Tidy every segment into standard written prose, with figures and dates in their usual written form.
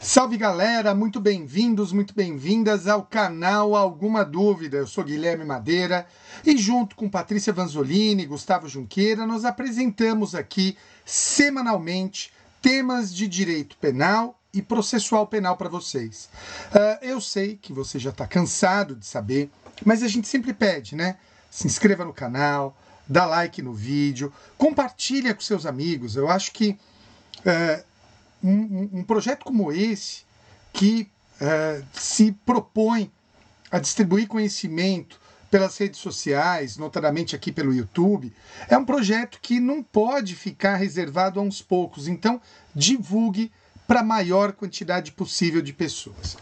Salve galera, muito bem-vindos, muito bem-vindas ao canal Alguma Dúvida. Eu sou Guilherme Madeira e junto com Patrícia Vanzolini e Gustavo Junqueira nós apresentamos aqui semanalmente temas de direito penal e processual penal para vocês. Eu sei que você já está cansado de saber, mas a gente sempre pede, né? Se inscreva no canal, dá like no vídeo, compartilha com seus amigos. Eu acho que um projeto como esse, que se propõe a distribuir conhecimento pelas redes sociais, notadamente aqui pelo YouTube, é um projeto que não pode ficar reservado a uns poucos. Então, divulgue para a maior quantidade possível de pessoas.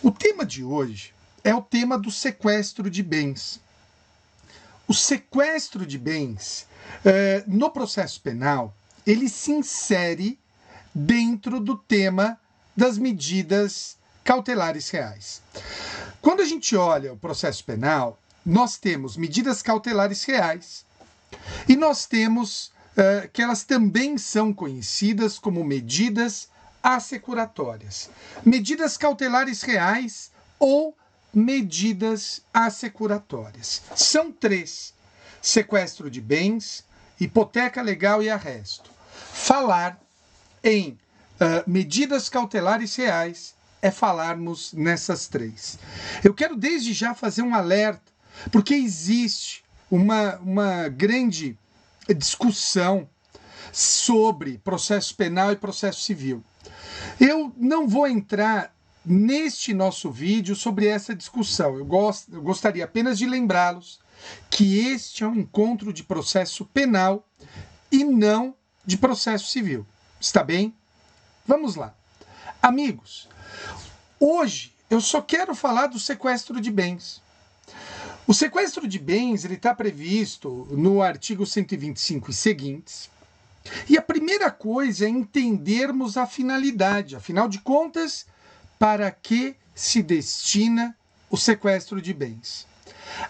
O tema de hoje é o tema do sequestro de bens. O sequestro de bens, no processo penal, ele se insere dentro do tema das medidas cautelares reais. Quando a gente olha o processo penal, nós temos medidas cautelares reais e nós temos que elas também são conhecidas como medidas assecuratórias. Medidas cautelares reais ou medidas assecuratórias. São três: sequestro de bens, hipoteca legal e arresto. Falar em medidas cautelares reais é falarmos nessas três. Eu quero desde já fazer um alerta, porque existe uma grande discussão sobre processo penal e processo civil. Eu não vou entrar neste nosso vídeo sobre essa discussão. Eu gostaria apenas de lembrá-los que este é um encontro de processo penal e não de processo civil. Está bem? Vamos lá. Amigos, hoje eu só quero falar do sequestro de bens. O sequestro de bens está previsto no artigo 125 e seguintes. E a primeira coisa é entendermos a finalidade. Afinal de contas, para que se destina o sequestro de bens?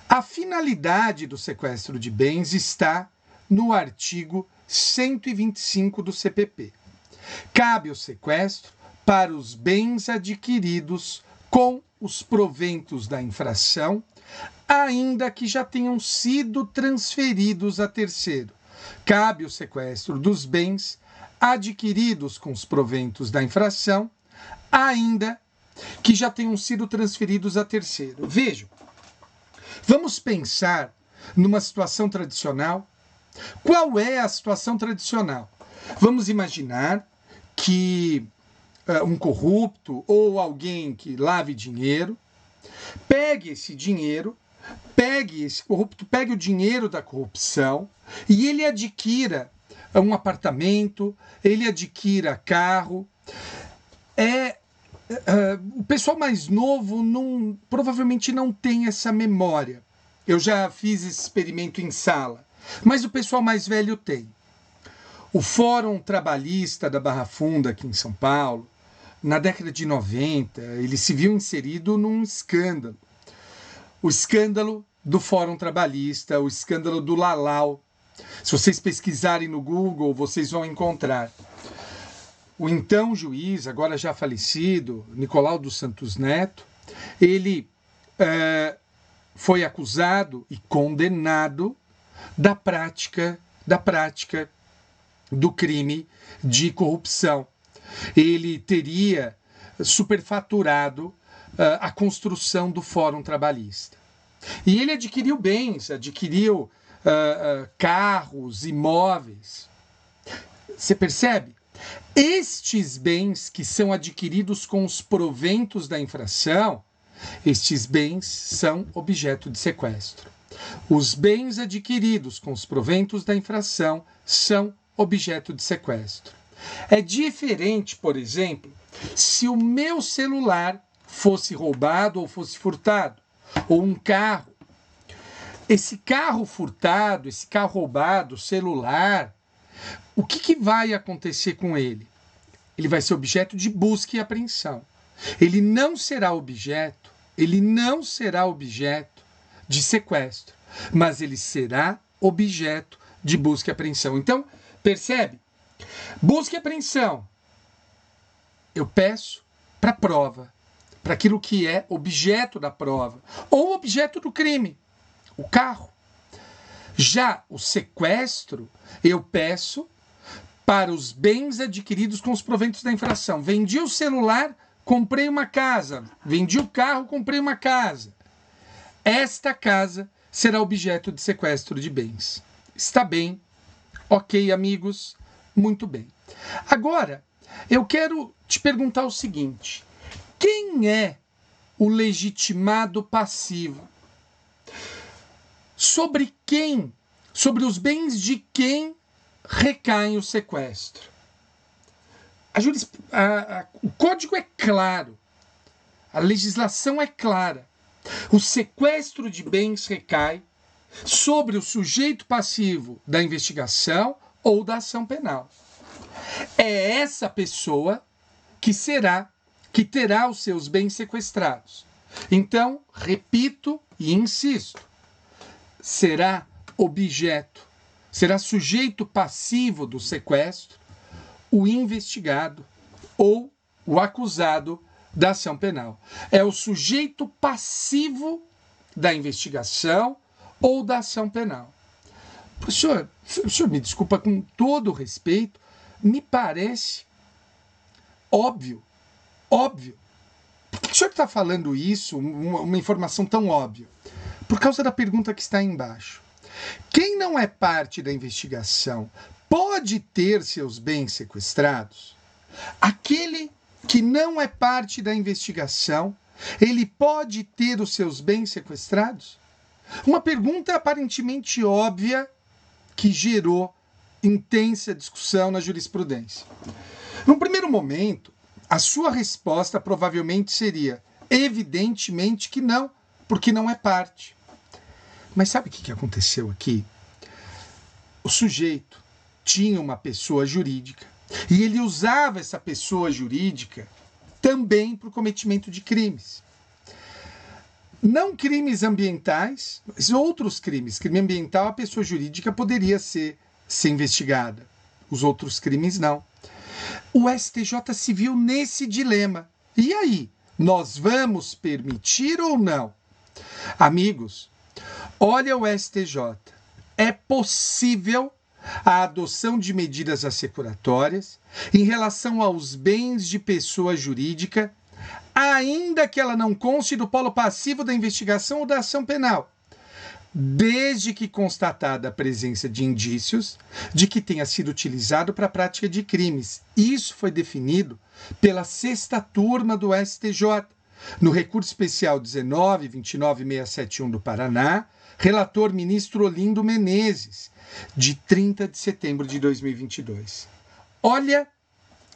A finalidade do sequestro de bens está no artigo 125 do CPP. Cabe o sequestro para os bens adquiridos com os proventos da infração, ainda que já tenham sido transferidos a terceiro. Cabe o sequestro dos bens adquiridos com os proventos da infração, ainda que já tenham sido transferidos a terceiro. Vejam, vamos pensar numa situação tradicional. Qual é a situação tradicional? Vamos imaginar que um corrupto ou alguém que lave dinheiro pegue esse dinheiro, esse corrupto pegue o dinheiro da corrupção e ele adquira um apartamento, ele adquira carro. O pessoal mais novo provavelmente não tem essa memória. Eu já fiz esse experimento em sala, mas o pessoal mais velho tem. O Fórum Trabalhista da Barra Funda, aqui em São Paulo, na década de 90, ele se viu inserido num escândalo. O escândalo do Fórum Trabalhista, o escândalo do Lalau. Se vocês pesquisarem no Google, vocês vão encontrar. O então juiz, agora já falecido, Nicolau dos Santos Neto, ele foi acusado e condenado da prática do crime de corrupção. Ele teria superfaturado a construção do Fórum Trabalhista. E ele adquiriu bens, adquiriu carros, imóveis. Você percebe? Estes bens que são adquiridos com os proventos da infração, estes bens são objeto de sequestro. Os bens adquiridos com os proventos da infração são objeto de sequestro. É diferente, por exemplo, se o meu celular fosse roubado ou fosse furtado, ou um carro. Esse carro furtado, esse carro roubado, celular, o que vai acontecer com ele? Ele vai ser objeto de busca e apreensão. Ele não será objeto de sequestro, mas ele será objeto de busca e apreensão. Então, percebe? Busca e apreensão. Eu peço, para a prova, para aquilo que é objeto da prova, ou objeto do crime, o carro. Já o sequestro, eu peço para os bens adquiridos com os proventos da infração. Vendi o celular, comprei uma casa. Vendi o carro, comprei uma casa. Esta casa será objeto de sequestro de bens. Está bem? Ok, amigos? Muito bem. Agora, eu quero te perguntar o seguinte: quem é o legitimado passivo? Sobre quem, sobre os bens de quem recai o sequestro? O código é claro, a legislação é clara. O sequestro de bens recai sobre o sujeito passivo da investigação ou da ação penal. É essa pessoa que terá os seus bens sequestrados. Então, repito e insisto, será sujeito passivo do sequestro o investigado ou o acusado da ação penal. É o sujeito passivo da investigação ou da ação penal. Professor, o senhor me desculpa, com todo o respeito, me parece óbvio. Por que o senhor está falando isso, uma informação tão óbvia? Por causa da pergunta que está aí embaixo. Quem não é parte da investigação pode ter seus bens sequestrados? Aquele que não é parte da investigação, ele pode ter os seus bens sequestrados? Uma pergunta aparentemente óbvia que gerou intensa discussão na jurisprudência. No primeiro momento, a sua resposta provavelmente seria: evidentemente que não, porque não é parte. Mas sabe o que aconteceu aqui? O sujeito tinha uma pessoa jurídica e ele usava essa pessoa jurídica também para o cometimento de crimes. Não crimes ambientais, mas outros crimes. Crime ambiental, a pessoa jurídica poderia ser investigada. Os outros crimes, não. O STJ se viu nesse dilema. E aí? Nós vamos permitir ou não? Amigos, olha o STJ. É possível a adoção de medidas assecuratórias em relação aos bens de pessoa jurídica, ainda que ela não conste do polo passivo da investigação ou da ação penal, desde que constatada a presença de indícios de que tenha sido utilizado para a prática de crimes. Isso foi definido pela 6ª turma do STJ, no recurso especial 19.29671 do Paraná, relator ministro Olindo Menezes, de 30 de setembro de 2022. Olha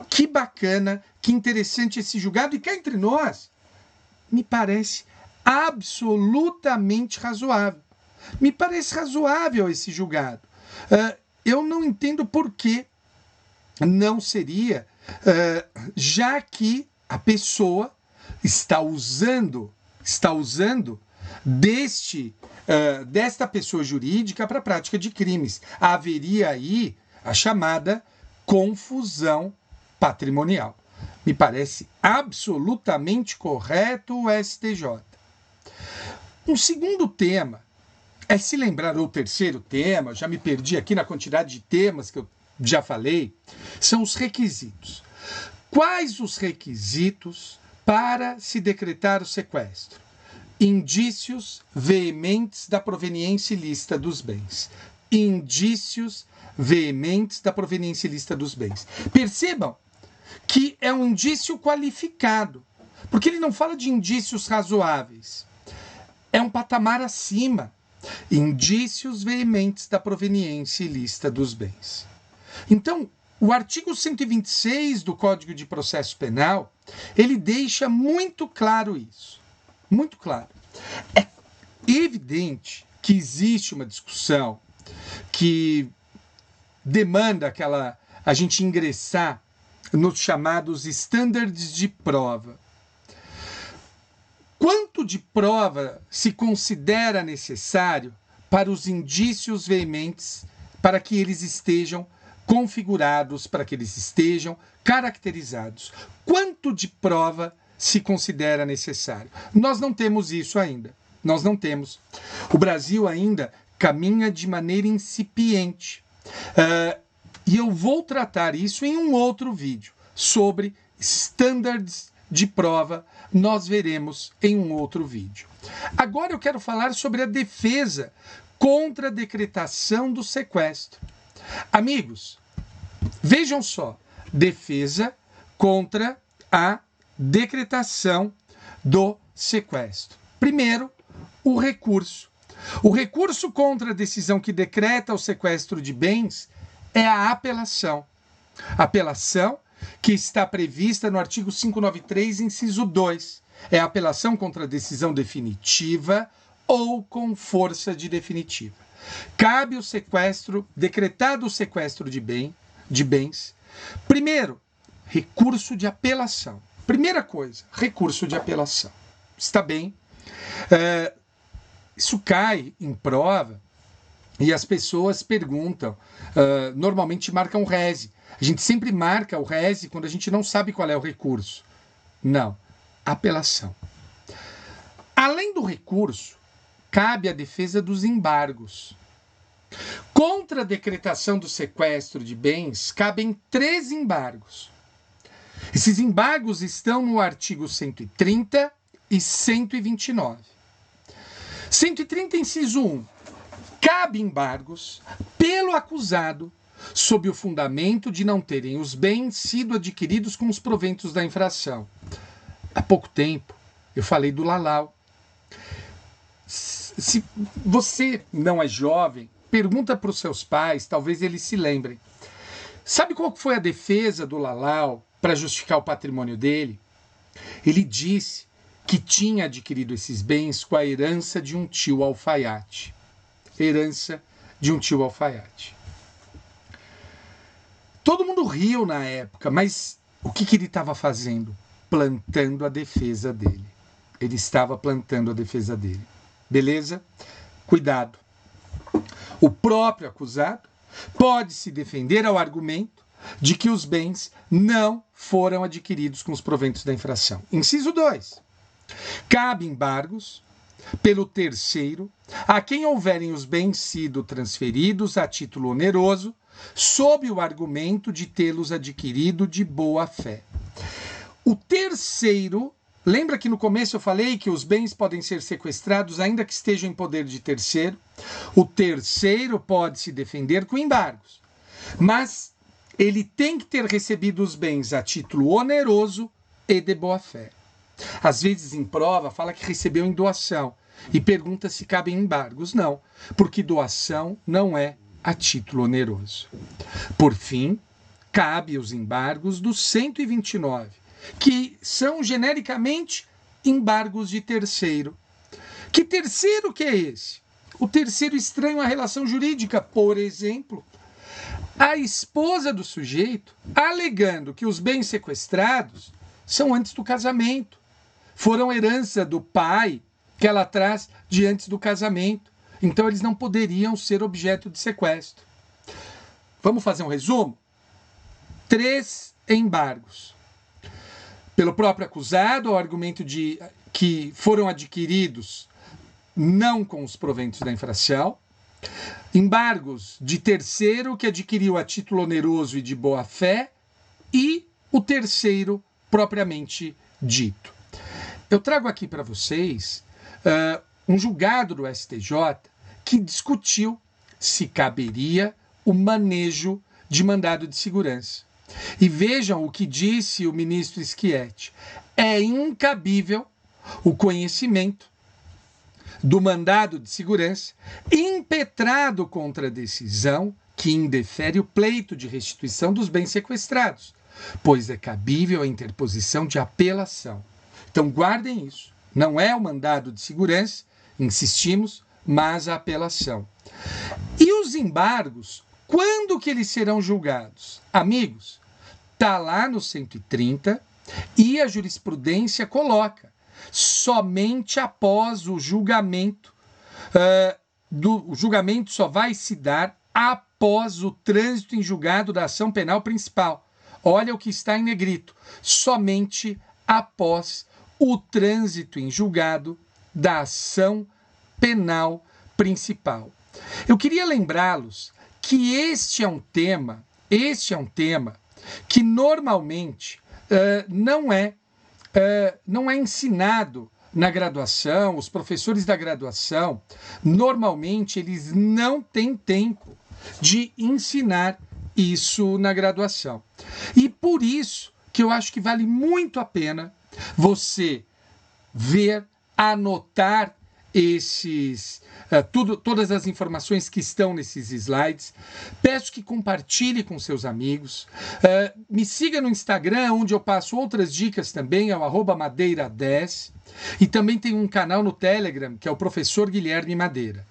que bacana, que interessante esse julgado, e cá entre nós, me parece absolutamente razoável. Me parece razoável esse julgado. Eu não entendo por que não seria, já que a pessoa está usando desta pessoa jurídica para a prática de crimes. Haveria aí a chamada confusão patrimonial. Me parece absolutamente correto o STJ. Um segundo tema é se lembrar, ou terceiro tema, já me perdi aqui na quantidade de temas que eu já falei, são os requisitos. Quais os requisitos para se decretar o sequestro? Indícios veementes da proveniência ilícita dos bens. Indícios veementes da proveniência ilícita dos bens. Percebam que é um indício qualificado, porque ele não fala de indícios razoáveis. É um patamar acima. Indícios veementes da proveniência ilícita dos bens. Então, o artigo 126 do Código de Processo Penal, ele deixa muito claro isso. Muito claro. É evidente que existe uma discussão que demanda a gente ingressar nos chamados estándares de prova. Quanto de prova se considera necessário para os indícios veementes para que eles estejam configurados para que eles estejam caracterizados. Quanto de prova se considera necessário? Nós não temos isso ainda. Nós não temos. O Brasil ainda caminha de maneira incipiente. E eu vou tratar isso em um outro vídeo sobre standards de prova. Nós veremos em um outro vídeo. Agora eu quero falar sobre a defesa contra a decretação do sequestro. Amigos, vejam só, defesa contra a decretação do sequestro. Primeiro, o recurso. O recurso contra a decisão que decreta o sequestro de bens é a apelação. Apelação que está prevista no artigo 593, inciso 2. É a apelação contra a decisão definitiva ou com força de definitiva. Cabe o sequestro, decretado o sequestro de bens. Primeiro, recurso de apelação. Primeira coisa, recurso de apelação. Está bem? Isso cai em prova e as pessoas perguntam, normalmente marcam o rese. A gente sempre marca o rese quando a gente não sabe qual é o recurso. Não, apelação. Além do recurso, cabe a defesa dos embargos. Contra a decretação do sequestro de bens, cabem 3 embargos. Esses embargos estão no artigo 130 e 129. 130, inciso 1. Cabe embargos pelo acusado sob o fundamento de não terem os bens sido adquiridos com os proventos da infração. Há pouco tempo, eu falei do Lalau. Se você não é jovem, pergunta para os seus pais, talvez eles se lembrem. Sabe qual foi a defesa do Lalau para justificar o patrimônio dele? Ele disse que tinha adquirido esses bens com a herança de um tio alfaiate. Herança de um tio alfaiate. Todo mundo riu na época, mas o que ele estava fazendo? Plantando a defesa dele. Ele estava plantando a defesa dele. Beleza? Cuidado. O próprio acusado pode se defender ao argumento de que os bens não foram adquiridos com os proventos da infração. Inciso 2. Cabe embargos pelo terceiro a quem houverem os bens sido transferidos a título oneroso, sob o argumento de tê-los adquirido de boa fé. O terceiro, lembra que no começo eu falei que os bens podem ser sequestrados ainda que estejam em poder de terceiro? O terceiro pode se defender com embargos, mas ele tem que ter recebido os bens a título oneroso e de boa fé. Às vezes em prova fala que recebeu em doação e pergunta se cabem embargos. Não, porque doação não é a título oneroso. Por fim, cabe os embargos do 129, que são genericamente embargos de terceiro. Que terceiro que é esse? O terceiro estranho à relação jurídica, por exemplo, a esposa do sujeito alegando que os bens sequestrados são antes do casamento, foram herança do pai que ela traz de antes do casamento. Então eles não poderiam ser objeto de sequestro. Vamos fazer um resumo? 3 embargos. Pelo próprio acusado, ao argumento de que foram adquiridos não com os proventos da infração. Embargos de terceiro que adquiriu a título oneroso e de boa fé. E o terceiro propriamente dito. Eu trago aqui para vocês um julgado do STJ que discutiu se caberia o manejo de mandado de segurança. E vejam o que disse o ministro Schietti. É incabível o conhecimento do mandado de segurança impetrado contra a decisão que indefere o pleito de restituição dos bens sequestrados, pois é cabível a interposição de apelação. Então guardem isso. Não é o mandado de segurança, insistimos, mas a apelação. E os embargos, quando que eles serão julgados? Amigos, está lá no 130 e a jurisprudência coloca somente após o julgamento. O julgamento só vai se dar após após o trânsito em julgado da ação penal principal. Olha o que está em negrito. Somente após o trânsito em julgado da ação penal principal. Eu queria lembrá-los que este é um tema que normalmente não é ensinado na graduação. Os professores da graduação, normalmente, eles não têm tempo de ensinar isso na graduação. E por isso que eu acho que vale muito a pena você ver, anotar todas as informações que estão nesses slides. Peço que compartilhe com seus amigos. Me siga no Instagram, onde eu passo outras dicas também, é o @madeira10. E também tem um canal no Telegram, que é o Professor Guilherme Madeira.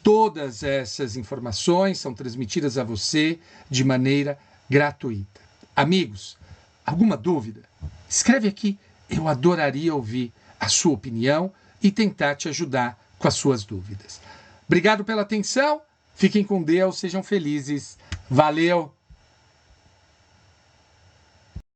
Todas essas informações são transmitidas a você de maneira gratuita. Amigos, alguma dúvida? Escreve aqui, eu adoraria ouvir a sua opinião e tentar te ajudar com as suas dúvidas. Obrigado pela atenção, fiquem com Deus, sejam felizes. Valeu!